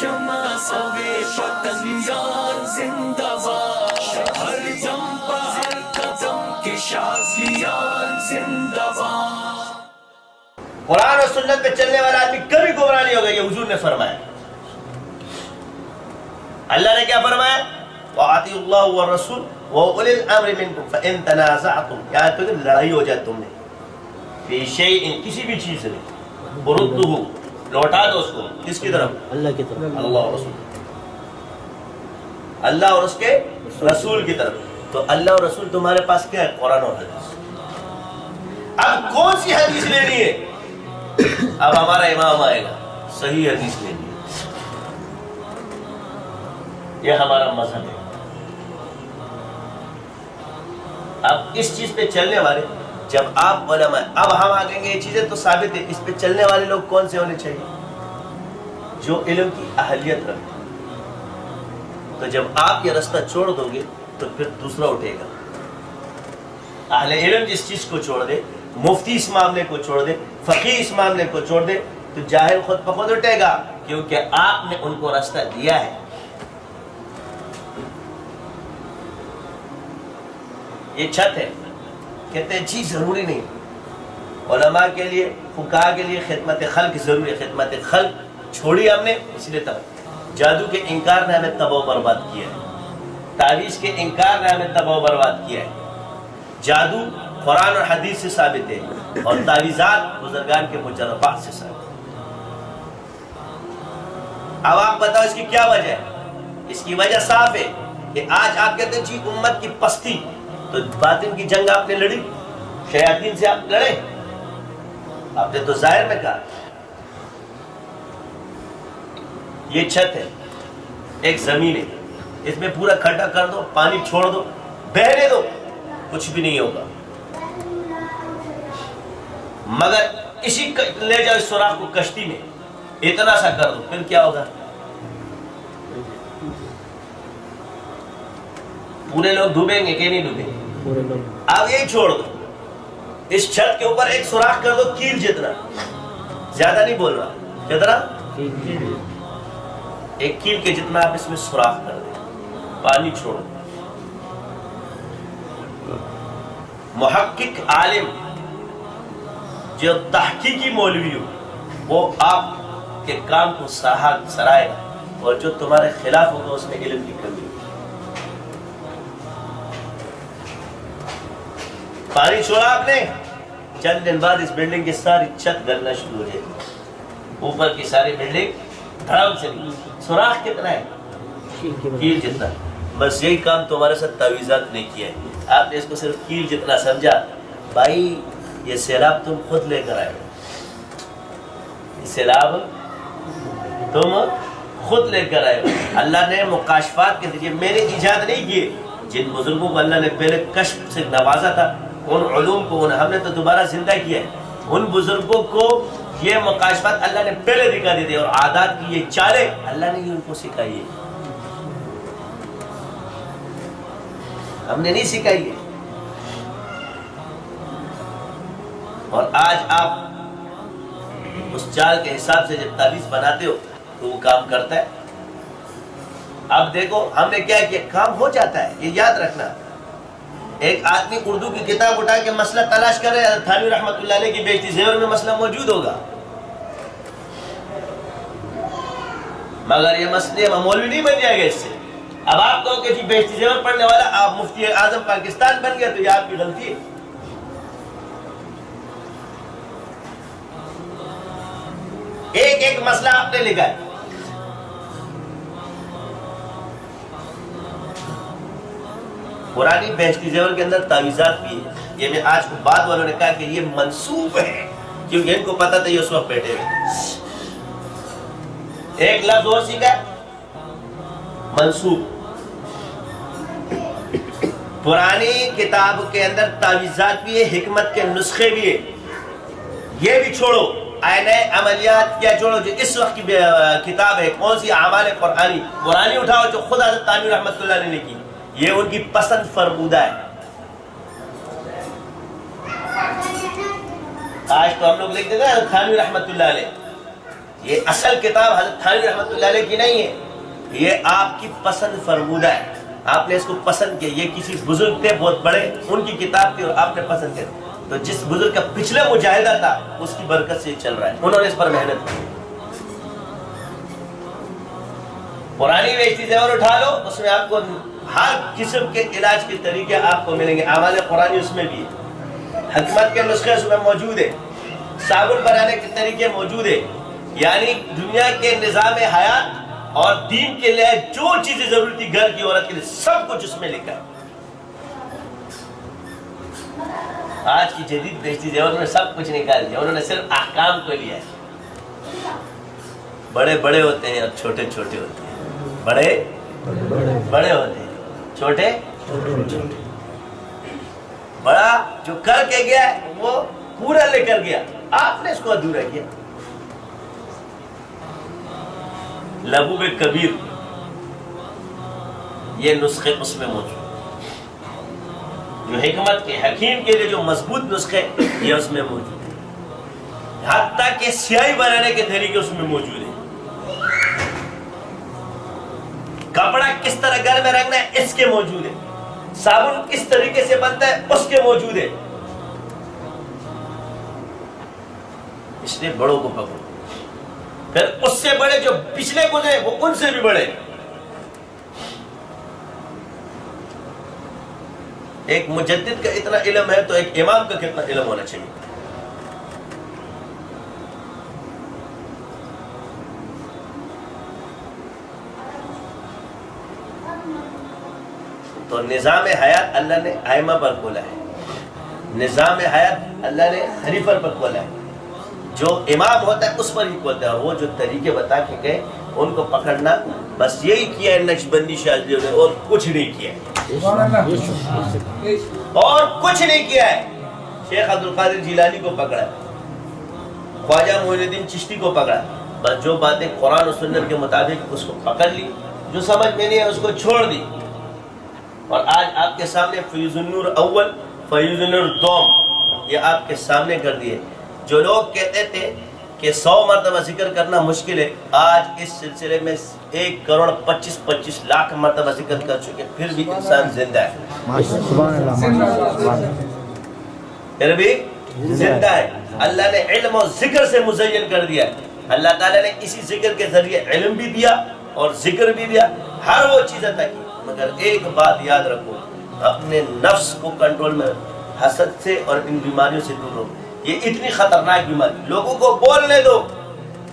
شمع سوے پتنگان زندہ باد، ہر دم پر ہر قدم کے شازیان زندہ باد۔ قرآن اور سنت پہ چلنے والا آدمی کبھی گمراہ نہیں ہوگا، یہ حضور نے فرمایا۔ اللہ نے کیا فرمایا؟ وَأَطِيعُوا اللَّهَ وَالرَّسُولَ وَأُولِي الْأَمْرِ مِنكُمْ فَإِن تَنَازَعْتُمْ، یا تو لڑائی ہو جائے تم نے فِي شَيْءٍ، کسی بھی چیز میں، فَرُدُّوهُ، لوٹا دو اس کو، کس کی طرف؟ اللہ کی طرف، اللہ اور رسول، اللہ اور اس کے رسول کی طرف۔ تو اللہ اور رسول تمہارے پاس کیا ہے؟ قرآن اور حدیث۔ اب کون سی حدیث لینی ہے؟ اب ہمارا امام آئے گا، صحیح حدیث لینی ہے، یہ ہمارا مذہب ہے۔ اب اس چیز پہ چلنے والے، جب آپ علماء، اب ہم آگیں گے یہ چیزیں تو ثابت ہے، اس پہ چلنے والے لوگ کون سے ہونے چاہیے؟ جو علم کی اہلیت رکھتے ہیں۔ تو جب آپ یہ رستہ چھوڑ دو گے تو پھر دوسرا اٹھے گا۔ اہل علم جس چیز کو چھوڑ دے، مفتی اس معاملے کو چھوڑ دے، فقیہ اس معاملے کو چھوڑ دے، تو جاہل خود بخود اٹھے گا، کیونکہ آپ نے ان کو راستہ دیا ہے۔ یہ چھت ہے، کہتے ہیں جی ضروری نہیں، علماء کے لیے، فقہاء کے لیے خدمت خلق ضروری ہے۔ خدمت خلق چھوڑی ہم نے، اس لیے تب جادو کے انکار نے ہمیں تباہ و برباد کیا ہے، تعویذ کے انکار نے ہمیں تباہ و برباد کیا ہے۔ جادو قرآن اور حدیث سے ثابت ہے، اور تعویذات بزرگان کے مجربات سے ثابت ہے۔ اب آپ بتاؤ اس کی کیا وجہ ہے؟ اس کی وجہ صاف ہے کہ آج آپ کہتے ہیں جی امت کی پستی، تو باطن کی جنگ آپ نے لڑی، شیاطین سے آپ لڑے، آپ نے تو ظاہر میں کہا۔ یہ چھت ہے، ایک زمین ہے، اس میں پورا کھڈا کر دو، پانی چھوڑ دو، بہنے دو، کچھ بھی نہیں ہوگا، مگر اسی لے جاؤ اس سوراخ کو کشتی میں، اتنا سا کر دو، پھر کیا ہوگا؟ پورے لوگ ڈوبیں گے کہ نہیں ڈوبیں گے؟ اب یہی چھوڑ دو، اس چھت کے اوپر ایک سوراخ کر دو کیل جتنا، زیادہ نہیں بول رہا، کتنا؟ ایک کیل کے جتنا آپ اس میں سوراخ کر دیں، پانی چھوڑ دیں۔ محقق عالم جو تحقیقی مولوی ہو، وہ آپ کے کام کو سرائے گا، اور جو تمہارے خلاف ہوگا اس میں علم کی کمی ہوگی۔ پانی چھوڑا آپ نے، چند دن بعد اس بلڈنگ کی ساری چھت گلنا شروع ہو جائے گی، اوپر کی ساری بلڈنگ دھڑام چلی۔ سوراخ کتنا ہے؟ کیل جتنا۔ بس یہی کام تمہارے ساتھ تعویذات نے کیا ہے، آپ نے اس کو صرف کیل جتنا سمجھا۔ بھائی یہ سیلاب تم خود لے کر آئے، یہ سیلاب تم خود لے کر آئے۔ اللہ نے مکاشفات کے ذریعے، میں نے ایجاد نہیں کیے، جن بزرگوں کو اللہ نے پہلے کشف سے نوازا تھا، ان علوم کو ہم نے تو دوبارہ زندہ کیا ہے۔ ان بزرگوں کو یہ مکاشفات اللہ نے پہلے دکھا دی تھی، اور عادات کی یہ چالیں اللہ نے ہی ان کو سکھائی ہے، ہم نے نہیں سکھائی ہے۔ اور آج آپ اس چال کے حساب سے جب تعویذ بناتے ہو تو وہ کام کرتا ہے۔ اب دیکھو ہم نے کیا کیا، کام ہو جاتا ہے، یہ یاد رکھنا۔ ایک آدمی اردو کی کتاب اٹھا کے مسئلہ تلاش کرے، تھانوی رحمۃ اللہ علیہ کی بہشتی زیور میں مسئلہ موجود ہوگا، مگر یہ مسئلے مولوی نہیں بن جائے گا اس سے۔ اب آپ کہو کہ جی بہشتی زیور پڑھنے والا آپ مفتی اعظم پاکستان بن گیا، تو یہ آپ کی غلطی ہے۔ ایک ایک مسئلہ آپ نے لکھا ہے۔ قرآنی بہشتی زیور کے اندر تعویذات بھی ہے، یہ میں آج کو بعد والوں نے کہا کہ یہ منسوب ہے، کیونکہ ان کو پتا تھا یہ اس وقت بیٹھے ہوئے۔ ایک لفظ اور سیکھا، منسوب۔ پرانی کتاب کے اندر تعویذات بھی ہے، حکمت کے نسخے بھی ہے، یہ بھی چھوڑو۔ آئینہ عملیات کیا چھوڑو، جو اس وقت کی کتاب ہے، کون سی؟ اعمال قرآنی اٹھاؤ، جو خود حضرت تھانوی رحمۃ اللہ نے لکھی، یہ ان کی پسند فرمودہ ہے۔ آج تو ہم لوگ لکھتے تھے تھانوی رحمۃ اللہ علیہ، یہ اصل کتاب حضرت تھانوی رحمۃ اللہ علیہ کی نہیں ہے، یہ آپ کی پسند فرمودہ ہے، آپ نے اس کو پسند کیا، یہ کسی بزرگ تھے بہت بڑے، ان کی کتاب تھی اور آپ نے پسند کیا، تو جس بزرگ کا پچھلا مجاہدہ تھا اس کی برکت سے چل رہا ہے، انہوں نے اس پر محنت کی۔ پرانی ویسٹی زیور اٹھا لو، اس میں آپ کو ہر قسم کے علاج کے طریقے آپ کو ملیں گے، اعمال قرآنی اس میں بھی ہے، حکمت کے نسخے اس میں موجود ہے، صابن بنانے کے طریقے موجود ہے، یعنی دنیا کے نظام حیات اور دین کے لیے جو چیزیں ضروری تھی گھر کی عورت کے لیے سب کچھ اس میں لکھا ہے۔ آج کی جدید بیشتی زیور نے سب کچھ نکال دیا، انہوں نے صرف احکام کو لیا ہے۔ بڑے بڑے ہوتے ہیں اور چھوٹے چھوٹے ہوتے ہیں، بڑے بڑے ہوتے ہیں، چھوٹے چھوٹے۔ بڑا جو کر کے گیا ہے وہ پورا لے کر گیا، آپ نے اس کو ادھورا کیا۔ لبوب کبیر یہ نسخے اس میں موجود، جو حکمت کے حکیم کے لیے جو مضبوط نسخے یہ اس میں موجود ہے، حتیٰ کہ سیاہی بنانے کے طریقے اس میں موجود ہیں، کپڑا کس طرح گھر میں رکھنا ہے اس کے موجود ہے، صابن کس طریقے سے بنتا ہے اس کے موجود ہے۔ اس لیے بڑوں کو پکڑو، پھر اس سے بڑے جو پچھلے گزرے وہ ان سے بھی بڑے۔ ایک مجدد کا اتنا علم ہے تو ایک امام کا کتنا علم ہونا چاہیے۔ تو نظام حیات اللہ نے ائمہ پر کھولا ہے، نظام حیات اللہ نے حنیفہ پر کھولا ہے، جو امام ہوتا ہے اس پر ہی کھولتا ہے، اور وہ جو طریقے بتا کے گئے ان کو پکڑنا، بس یہی کیا ہے نقشبندی شاذلیوں نے، اور کچھ نہیں کیا ہے، اور کچھ نہیں کیا ہے۔ شیخ عبد القادر جیلانی کو پکڑا، خواجہ معین الدین چشتی کو پکڑا، بس جو باتیں قرآن و سنت کے مطابق اس کو پکڑ لی، جو سمجھ میں نہیں ہے اس کو چھوڑ دی۔ اور آج آپ کے سامنے فیض النور اول فیض النور دوم یہ آپ کے سامنے کر دیے۔ جو لوگ کہتے تھے کہ 100 مرتبہ ذکر کرنا مشکل ہے، آج اس سلسلے میں 1,25,25 لاکھ مرتبہ ذکر کر چکے، پھر بھی انسان زندہ ہے، پھر بھی زندہ ہے۔ اللہ نے علم و ذکر سے مزین کر دیا، اللہ تعالیٰ نے اسی ذکر کے ذریعے علم بھی دیا اور ذکر بھی دیا، ہر وہ چیز عطا کی۔ مگر ایک بات یاد رکھو، اپنے نفس کو کنٹرول میں، حسد سے اور ان بیماریوں سے دور رہو، یہ اتنی خطرناک بیماری، لوگوں کو بولنے دو،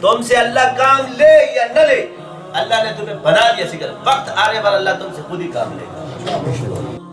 تم سے اللہ کام لے یا نہ لے، اللہ نے تمہیں بنا دیا ذکر، وقت آنے پر اللہ تم سے خود ہی کام لے گا۔